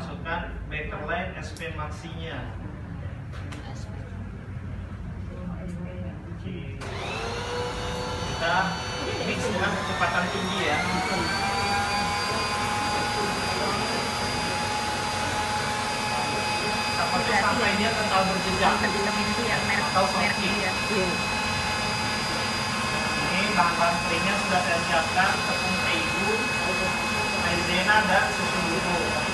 masukkan Bakerline SP Maxi-nya. Kita mix dengan kecepatan tinggi ya. Sampai dia kental berjejak atau soft. Ini bahan-bahan keringnya sudah saya siapkan: tepung terigu, maizena, dan susu bubuk.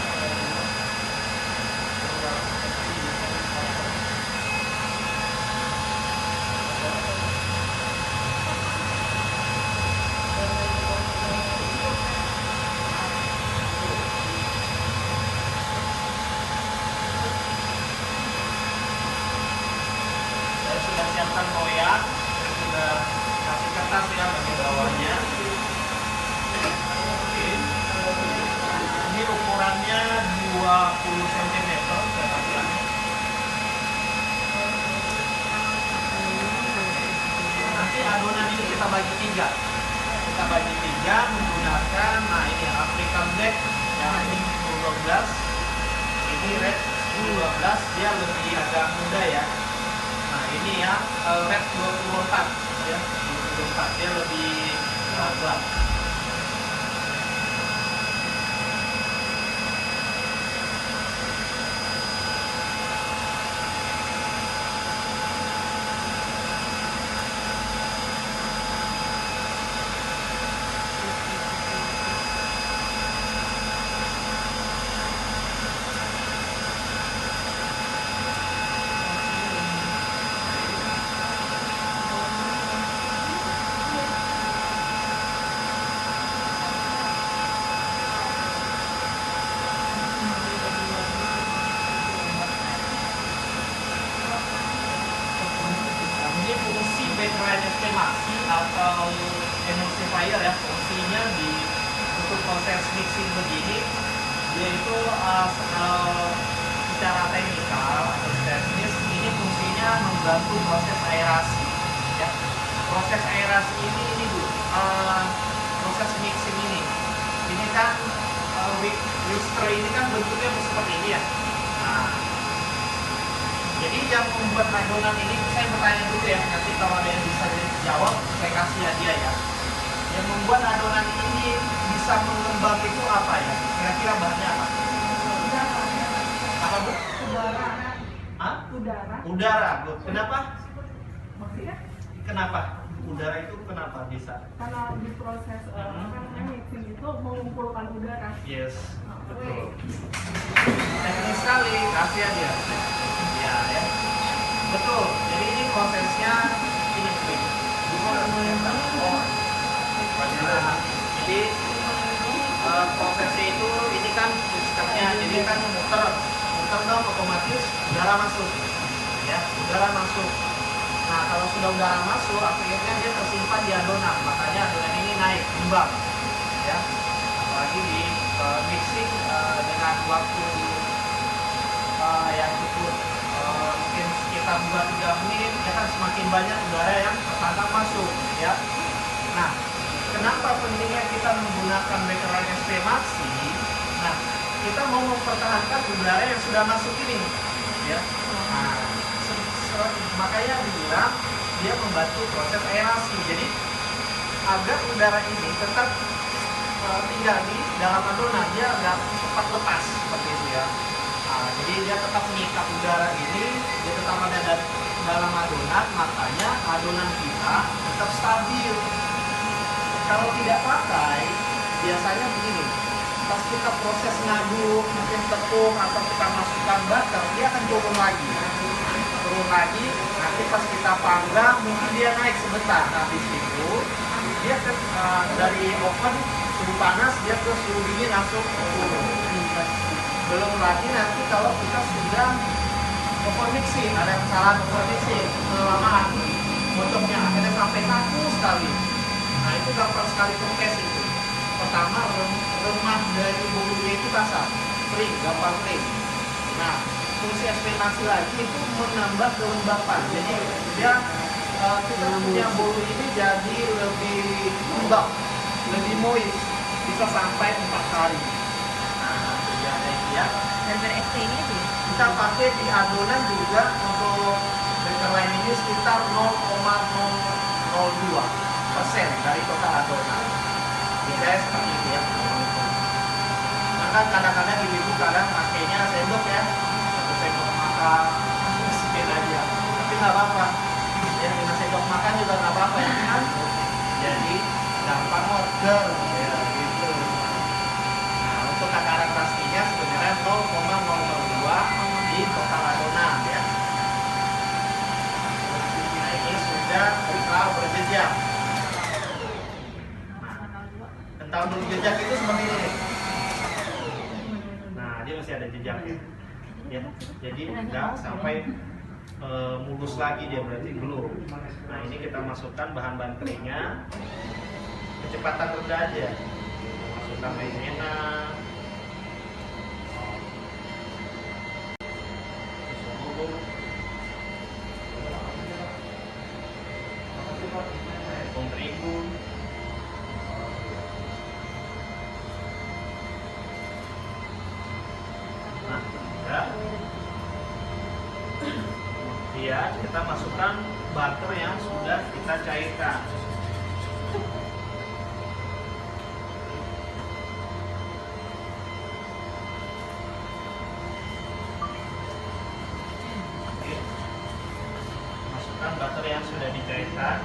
Siapkan loyang, sudah kasih kertas ya bagian bawahnya. Oke. Ini ukurannya 20 cm saya kasih. Nanti adonan ini kita bagi tiga. Kita bagi tiga menggunakan, nah ini African Black yang ini 12, ini Red 12, dia lebih agak muda ya. Nah ini ya Red 24 ya, 24 dia lebih gelap. Bakerline SP Maxi atau emulsifier ya, fungsinya untuk proses mixing begini, yaitu secara teknikal atau teknis ini fungsinya membantu proses aerasi ya. Proses aerasi ini dulu proses mixing ini kan whisker ini kan bentuknya seperti ini ya. Nah, jadi yang membuat adonan ini, saya bertanya dulu ya, nanti kalau ada yang bisa jawab, saya kasih hadiah ya. Yang membuat adonan ini bisa mengembang itu apa ya? Kira-kira bahannya apa? Apa Bu? Udara. Hah? Udara. Udara Bu. Kenapa? Maksudnya? Kenapa? Udara itu kenapa bisa? Karena di proses mixing itu mengumpulkan udara. Yes, betul. Teknis sekali, kasih hadiah. Ya. Betul. Jadi ini prosesnya ini klik. Jadi prosesnya itu ini kan sistemnya. Jadi kan muter dong otomatis udara masuk. Ya, udara masuk. Nah, kalau sudah udara masuk, akhirnya dia tersimpan di adonan. Makanya adonan ini naik, kembang. Ya. Apalagi di mixing dengan waktu yang cukup mungkin sekitar 2-3 menit, ya kan semakin banyak udara yang tertangkap masuk ya. Nah, kenapa pentingnya kita menggunakan Bakerline SP Maxi? Nah, kita mau mempertahankan udara yang sudah masuk ini ya. Nah, makanya dibilang dia membantu proses aerasi. Jadi agar udara ini tetap tinggal di dalam adonan, dia nggak cepat lepas seperti itu ya. Nah, jadi dia tetap mengikat udara ini, dia tetap ada dalam adonan, makanya adonan kita tetap stabil. Kalau tidak pakai, biasanya begini, pas kita proses ngaduk, mungkin tepung atau kita masukkan butter, dia akan turun lagi, nanti pas kita panggang, mungkin dia naik sebentar, habis itu dia dari oven suhu panas, dia ke suhu dingin langsung turun. Belum lagi nanti kalau kita sudah over mixing, ada kesalahan over mixing, kelamaan bentuknya akhirnya sampai kaku sekali. Nah itu gampang sekali kempes itu. Pertama remah dari bolunya itu kasar, kering, gampang kering. Nah fungsi ekspektasi lagi itu menambah kelembapan. Jadi dia kita punya bolu ini jadi lebih lembab, lebih moist, bisa sampai 4 hari. Nah jadi ada ya. Gambar ST ini aja ya? Kita pakai di adonan juga untuk baker line ini sekitar 0,002% dari total adonan. Bedanya seperti itu ya. Maka kadang-kadang ibu kadang pakainya sendok ya, satu sendok makan sekian aja. Tapi nggak apa-apa. Ya 5 sendok makan juga nggak apa-apa ya kan. Jadi gampang order ya gitu. Nah untuk takaran pastinya sebenarnya 0,002 di total adonan ya. Nah ini sudah kental berjejak. Kental berjejak itu seperti ini. Nah dia masih ada jejaknya. Ya, jadi nggak sampai mulus lagi dia, berarti belum. Nah ini kita masukkan bahan-bahan keringnya, kecepatan rendah aja. Masukkan maizena, tepung terigu, nah ya. Kemudian kita masukkan butter yang sudah kita cairkan. Oke. Masukkan butter yang sudah dicairkan.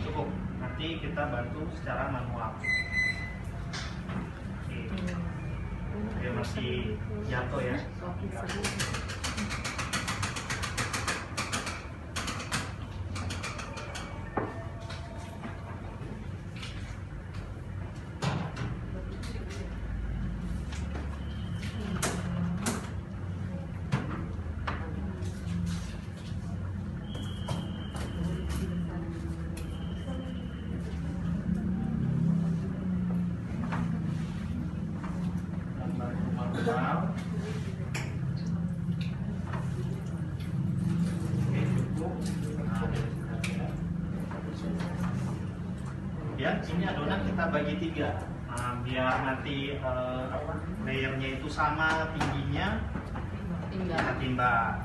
Cukup, nanti kita bantu secara manual. Oke. Dia masih jatuh ya. Manual. Oke, cukup. Ya, ini adonan kita bagi 3. Nah, biar nanti layernya itu sama tingginya, kita timbang.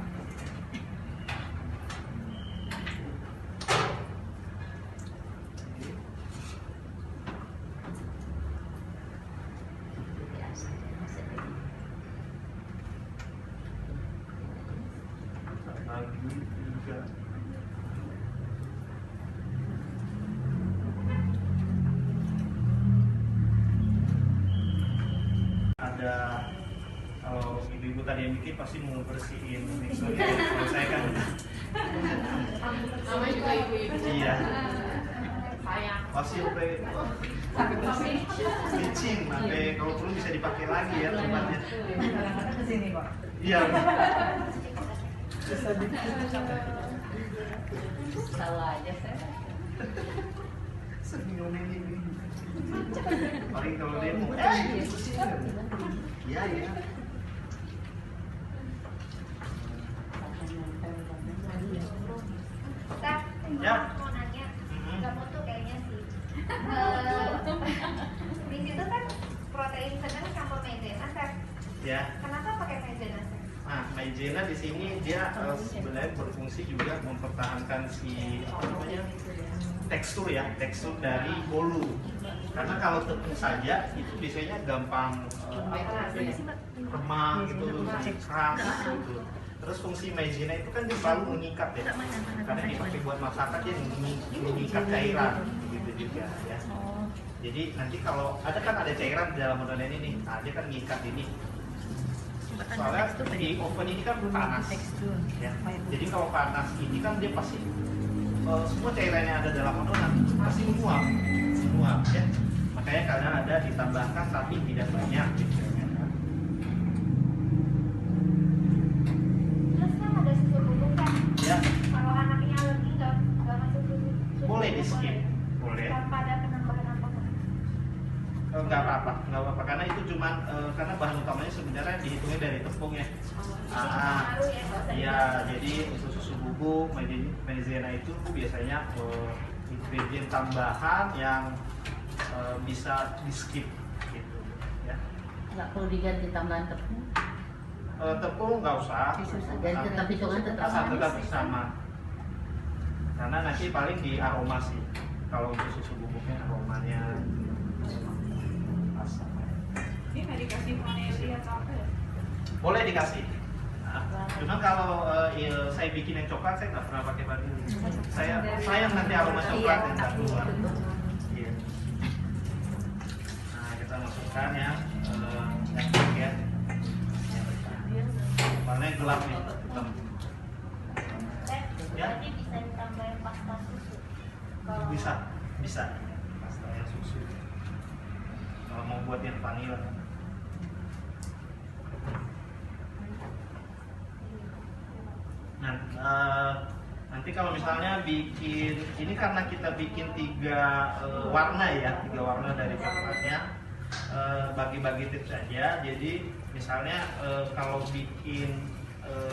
Bagi 3. Ada, kalau ibu-ibu tadi yang bikin pasti mau bersihin mixernya. Kalau saya kan Sama juga ibu-ibu. iya Sayang. pasti sampai licin, sampai kalau perlu bisa dipakai lagi ya tempatnya. Kadang-kadang kesini kok. Iya. Tahu aja saya. Sering ngomelin ini. Paling kalau demo, iya ya. Kak, Ya. mau nanya, nggak mau tuh kayaknya sih. Di situ kan protein sedang campur maizena, Kak. Ya. Kenapa pakai maizena, Kak? Nah, maizena di sini dia sebenarnya berfungsi juga mempertahankan si apa namanya tekstur ya, tekstur dari bolu. Karena kalau tepung saja itu biasanya gampang remang gitu, keras gitu. Terus fungsi maizena itu kan dia selalu mengikat ya, karena dipakai buat masakan dia mengikat cairan gitu juga ya. Jadi nanti kalau ada kan ada cairan di dalam adonan ini, nah dia kan mengikat ini. Soalnya di oven ini kan panas ya. Jadi kalau panas ini kan dia pasti semua cairan yang ada dalam adonan pasti menguap ya. Makanya kadang ada ditambahkan tapi tidak banyak gitu ya. Terus kan ada susu bubuk, Kak. Ya, Kalau anaknya alergi nggak masuk susu boleh di bubuk, skip, boleh. Tapi Tanpa ada penambahan apa? Nggak apa-apa karena itu cuman karena bahan utamanya sebenarnya dihitungnya dari tepung ya. Pengaruh ya, Pak? Iya, jadi untuk susu bubuk maizena itu biasanya ingredient tambahan yang bisa di skip gitu ya. Nggak perlu diganti tambahan tepung. Tepung nggak usah. Dan tetap hitungan tetap sama. Tetap sama. Karena nanti paling di aroma sih. Kalau untuk susu bubuknya aromanya pas. Ini nggak dikasih vanili atau apa ya? Boleh dikasih. Nah, cuma kalau saya bikin yang coklat saya nggak pernah pakai vanili. Saya sayang nanti aroma coklat yang nggak keluar. Iya. Nah kita masukkan yang pink ya. Warnanya gelap nih. Hitam. Ya. Berarti bisa ditambahin pasta susu. Kalau Bisa. Pasta yang susu. Kalau mau buat yang vanila. Nah, nanti kalau misalnya bikin ini karena kita bikin tiga warna dari coklatnya, bagi-bagi tips aja. Jadi misalnya kalau bikin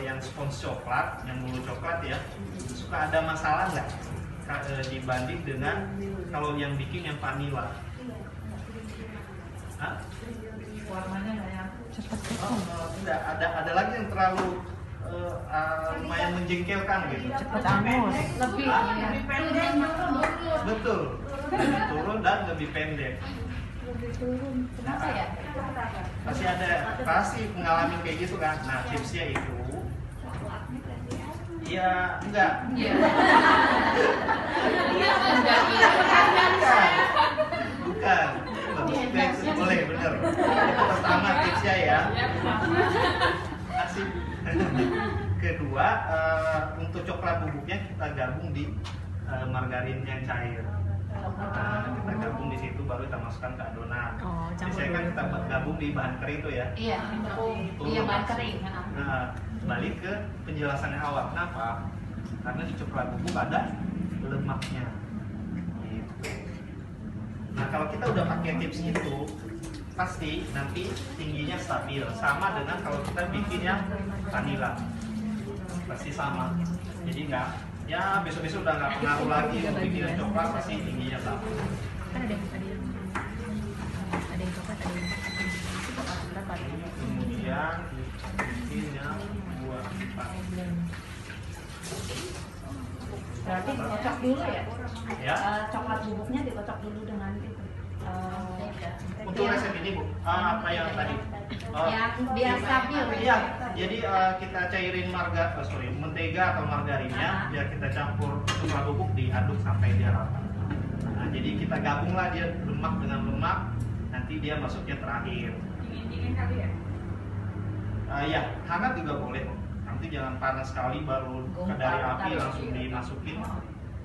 yang spons coklat, yang bulu coklat ya, suka ada masalah nggak dibanding dengan kalau yang bikin yang vanilla? Hah? Warnanya nggak yang Tidak, ada lagi yang terlalu lumayan menjengkelkan gitu. cepat angus. Lebih Lebih pendek. Betul, lebih turun dan lebih pendek. Kenapa ya? Pasti pasti mengalami kayak gitu kan. Nah tipsnya itu, ya enggak. Iya. Bukan. Boleh bener. Itu pertama tipsnya ya. Asik. Kedua, untuk coklat bubuknya kita gabung di margarin yang cair. Nah, kita gabung di situ baru kita masukkan ke adonan. Oh, Biasanya kan kita gabung di bahan kering tuh ya. Iya, iya bahan kering. Nah, balik ke penjelasannya awal. Kenapa? Karena di coklat bubuk ada lemaknya. Gitu. Nah, kalau kita udah pakai tips itu, pasti nanti tingginya stabil. Sama dengan kalau kita bikin yang vanilla, pasti sama. Jadi nggak, ya besok-besok udah nggak pengaruh lagi untuk bikin yang coklat, pasti tingginya sama. Kan ada yang coklat, ada yang berapa? Kemudian bikin yang buah empat. Berarti dikocok dulu ya? Ya. Coklat bubuknya dikocok dulu dengan itu. Untuk resep ini Bu, apa yang tadi? Yang biar stabil. Iya, jadi kita cairin mentega atau margarinnya, biar kita campur coklat bubuk diaduk sampai dia rata. Nah, jadi kita gabunglah dia lemak dengan lemak, nanti dia masuknya terakhir. Dingin kali ya? Ya, hangat juga boleh. Nanti jangan panas sekali baru dari api langsung dimasukin.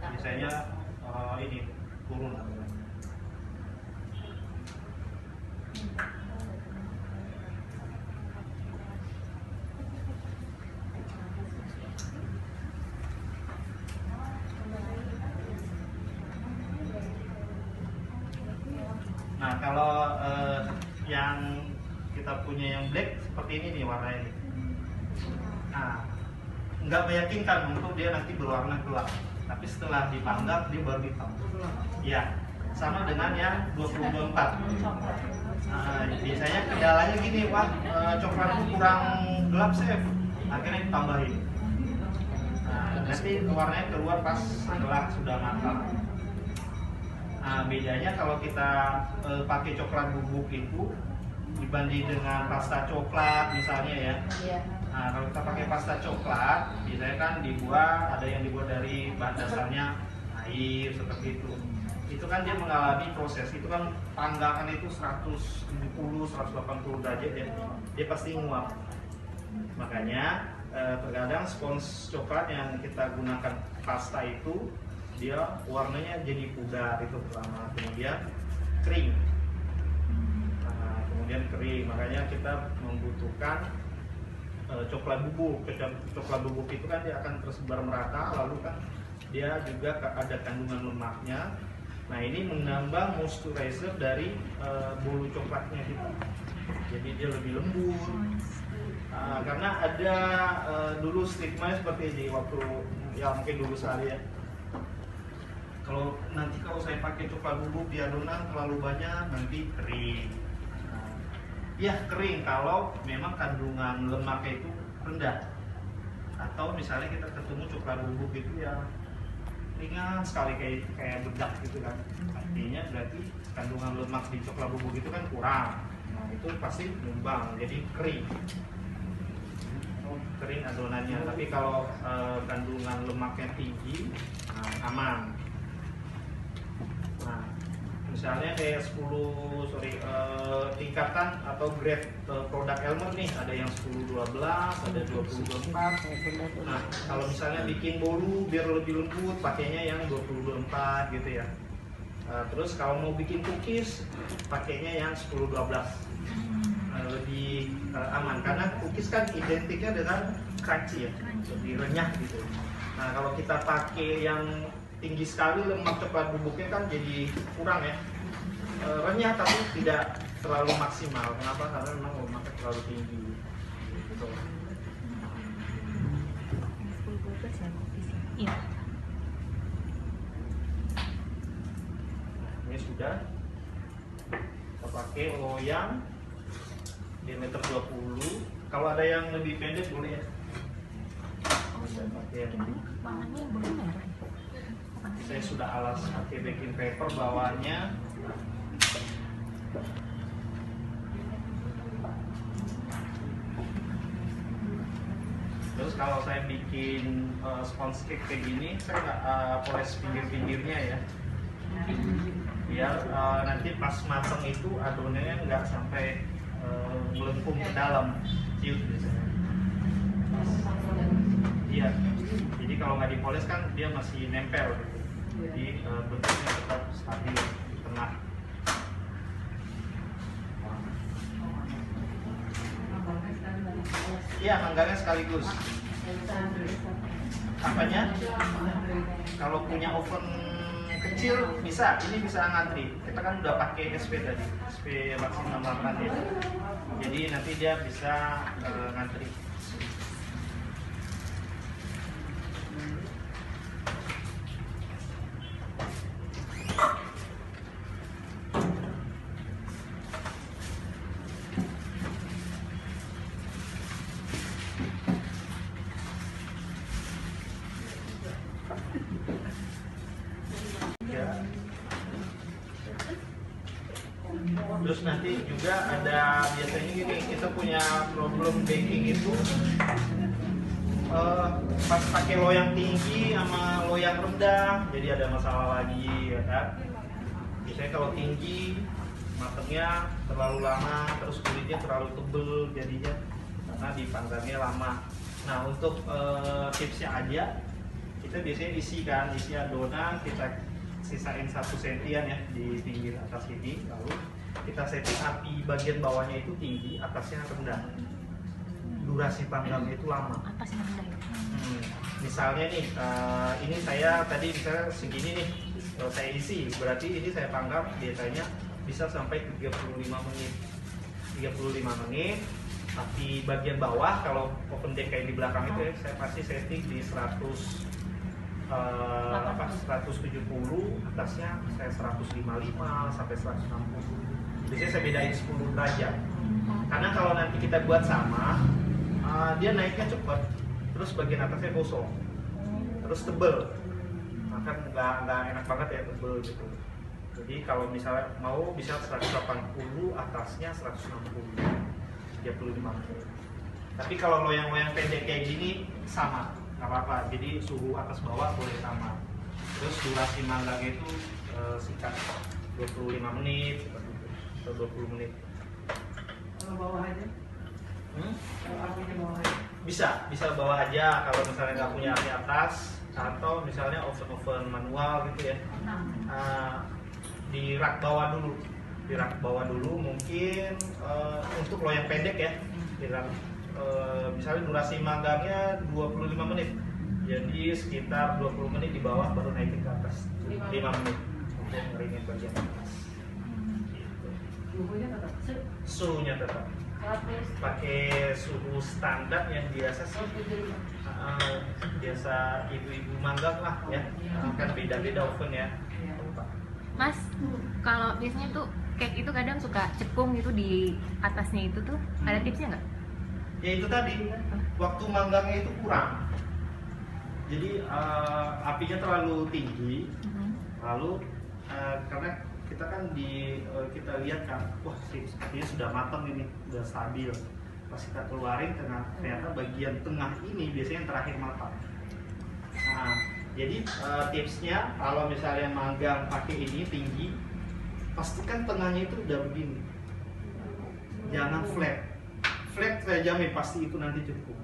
Biasanya ini turun. Nah, kalau yang kita punya yang black seperti ini nih warnanya. Nah, nggak meyakinkan untuk dia nanti berwarna gelap, tapi setelah dipanggang dia baru hitam. Ya, sama dengan yang 2024. Nah, biasanya kendalanya gini, wah coklat kurang gelap chef, akhirnya ditambahin. Nah, nanti warnanya keluar pas setelah sudah matang. Nah, bedanya kalau kita pakai coklat bubuk itu dibanding dengan pasta coklat misalnya ya. Iya. Nah, kalau kita pakai pasta coklat, biasanya kan dibuat, ada yang dibuat dari bahan dasarnya air seperti itu. Itu kan dia mengalami proses, itu kan panggangan itu 170-180 derajat ya. Dia pasti nguap. Makanya terkadang spons coklat yang kita gunakan pasta itu dia warnanya jadi pudar itu pertama, kemudian kering. Nah, kemudian kering, makanya kita membutuhkan coklat bubuk. Coklat bubuk itu kan dia akan tersebar merata, lalu kan dia juga ada kandungan lemaknya. Nah ini menambah moisturizer dari bulu coklatnya gitu. Jadi dia lebih lembut. Karena ada dulu stigma seperti ini waktu ya mungkin dulu saya ya. Kalau saya pakai coklat bubuk di adonan terlalu banyak nanti kering. Ya kering kalau memang kandungan lemaknya itu rendah. Atau misalnya kita ketemu coklat bubuk itu ya ringan sekali kayak bedak gitu kan. Artinya berarti kandungan lemak di coklat bubuk itu kan kurang. Nah, itu pasti nyumbang jadi kering. Kering adonannya. Tapi kalau kandungan lemaknya tinggi, aman. Nah, misalnya kayak tingkatan atau grade produk Elmer nih, ada yang 10-12, ada 20-24. Nah, kalau misalnya bikin bolu biar lebih lembut, pakainya yang 20-24 gitu ya. Terus kalau mau bikin cookies, pakainya yang 10-12. Lebih aman, karena cookies kan identiknya dengan crunchy ya, lebih renyah gitu. Nah, kalau kita pakai yang tinggi sekali lemak coklat bubuknya kan jadi kurang ya, renyah tapi tidak terlalu maksimal. Kenapa? Karena memang lemaknya terlalu tinggi gitu. Iya. Ini sudah kita pakai loyang diameter 20. Kalau ada yang lebih pendek boleh ya. Saya pakai yang ini. Warnanya belum merah. Saya sudah alas pakai baking paper bawahnya. Terus kalau saya bikin sponge cake kayak gini, saya nggak poles pinggir-pinggirnya ya. Biar nanti pas matang itu adonannya nggak sampai melengkung ke dalam, ciut biasanya. Iya. Jadi kalau nggak dipoles kan dia masih nempel gitu. Jadi bentuknya tetap stabil di tengah. Iya, manggangnya sekaligus. Apanya? Kalau punya oven kecil bisa, ini bisa ngantri. Kita kan udah pakai SP tadi, SP maksimal 68 ya. Jadi nanti dia bisa ngantri. Terus nanti juga ada biasanya gini, kita punya problem baking itu pas pakai loyang tinggi sama loyang rendah, jadi ada masalah lagi ya kan. Biasanya kalau tinggi matangnya terlalu lama, terus kulitnya terlalu tebel jadinya karena dipanggangnya lama. Nah untuk tipsnya aja, kita biasanya isi adonan, kita sisain 1 sentian ya di pinggir atas ini, lalu kita setting api bagian bawahnya itu tinggi, atasnya rendah. Durasi panggangnya itu lama. Atasnya rendah ya. Misalnya nih, ini saya tadi misalnya segini nih, saya isi, berarti ini saya panggang biasanya bisa sampai 35 menit. 35 menit. Api bagian bawah, kalau open deck kayak di belakang itu ya, saya pasti setting di 170, atasnya saya 155 sampai 160. Biasanya saya bedain 10 derajat. Karena kalau nanti kita buat sama, dia naiknya cepat, terus bagian atasnya gosong, terus tebel. Maka nggak enak banget ya, tebel gitu. Jadi kalau misalnya mau bisa 180, atasnya 160, 35 menit. Tapi kalau loyang-loyang pendek kayak gini sama, nggak apa-apa. Jadi suhu atas bawah boleh sama. Terus durasi manggangnya itu singkat, 25 menit atau 20 menit. Kalau bawah aja? Kalau apinya bawah aja? Bisa bawah aja kalau misalnya nggak punya api atas, atau misalnya oven manual gitu ya. Di rak bawah dulu, mungkin untuk loyang pendek ya. Di rak, misalnya durasi manggangnya 25 menit, jadi sekitar 20 menit di bawah baru naikin ke atas 5 menit. untuk ngeringin bagian atas. Gitu. Suhunya tetap Suhunya tetap 100. pakai suhu standar yang biasa sih, biasa ibu-ibu manggang lah ya. Kan beda-beda oven ya. Mas, kalau biasanya tuh cake itu kadang suka cekung gitu di atasnya itu tuh, ada tipsnya nggak? Ya itu tadi, waktu manggangnya itu kurang. Jadi apinya terlalu tinggi, lalu karena kita kan kita lihat kan, wah apinya sudah matang ini, sudah stabil. Pas kita keluarin, ternyata bagian tengah ini biasanya yang terakhir matang. Nah, jadi tipsnya kalau misalnya manggang pakai ini tinggi, pastikan tengahnya itu udah begini, jangan flat. Flat saya jamin pasti itu nanti cukup.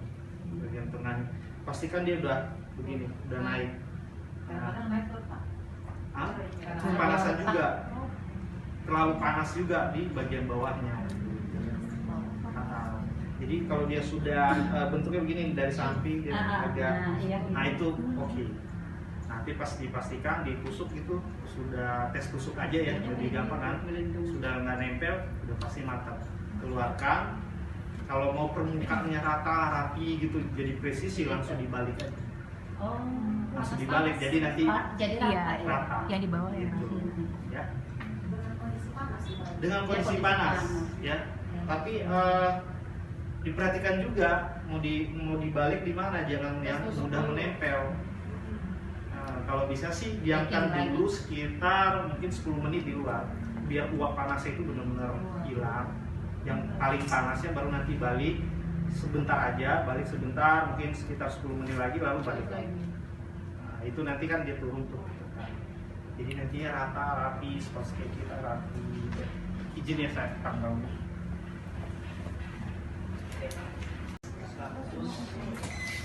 Bagian tengahnya, pastikan dia udah begini, udah naik. Kadang-kadang naik terus, Pak. Kepanasan juga, terlalu panas juga di bagian bawahnya. Jadi kalau dia sudah bentuknya begini dari samping, dia agak, nah itu oke. Nanti pas dipastikan ditusuk itu sudah tes tusuk aja ya, lebih gampang kan. Sudah nggak nempel, udah pasti matang. Keluarkan. Kalau mau permukaannya rata, rapi gitu, jadi presisi langsung dibalik aja. Oh, Langsung dibalik, jadi nanti jadi rata ya. rata. Yang di bawah ya. Gitu. Ya. Dengan kondisi panas sih, Pak. Dengan kondisi panas, ya. Tapi diperhatikan juga mau dibalik di mana, jangan yang mudah menempel. Kalau bisa sih diamkan dulu sekitar mungkin 10 menit di luar, biar uap panasnya itu benar-benar hilang. Yang paling panasnya baru nanti balik sebentar aja, balik sebentar mungkin sekitar 10 menit lagi lalu balik lagi. Nah, itu nanti kan dia turun tuh. Jadi nantinya rata, rapi, seperti kayak kita rapi. Izin ya saya tanggal.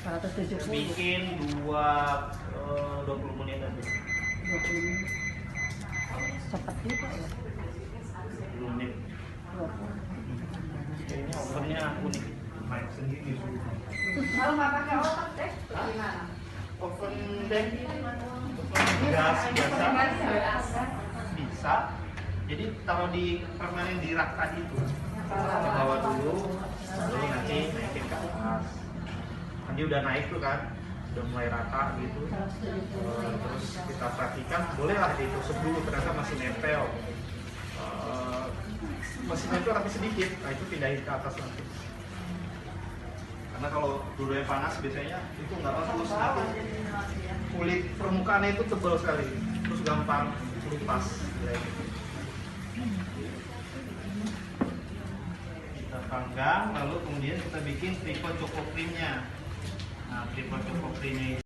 170. Bikin 20 menit aja. 20 menit. Cepat juga ya. 10 menit. 20. Kayaknya ovennya unik, main sendiri. Kalau nggak pakai otak deh, gimana? Oven deh, gas biasa bisa. Jadi taruh di permanen di rak tadi itu. Ke bawah dulu, lalu nanti naikin ke atas. Kan dia udah naik tuh kan, udah mulai rata gitu. Terus kita perhatikan, bolehlah ditusuk dulu, ternyata masih nempel. Masih nempel tapi sedikit, nah itu pindahin ke atas nanti. Karena kalau dulunya panas biasanya itu nggak bagus, nanti kulit permukaannya itu tebal sekali, terus gampang lepas. Kita panggang, lalu kemudian kita bikin tripod choco creamnya. Nah, tripod choco creamnya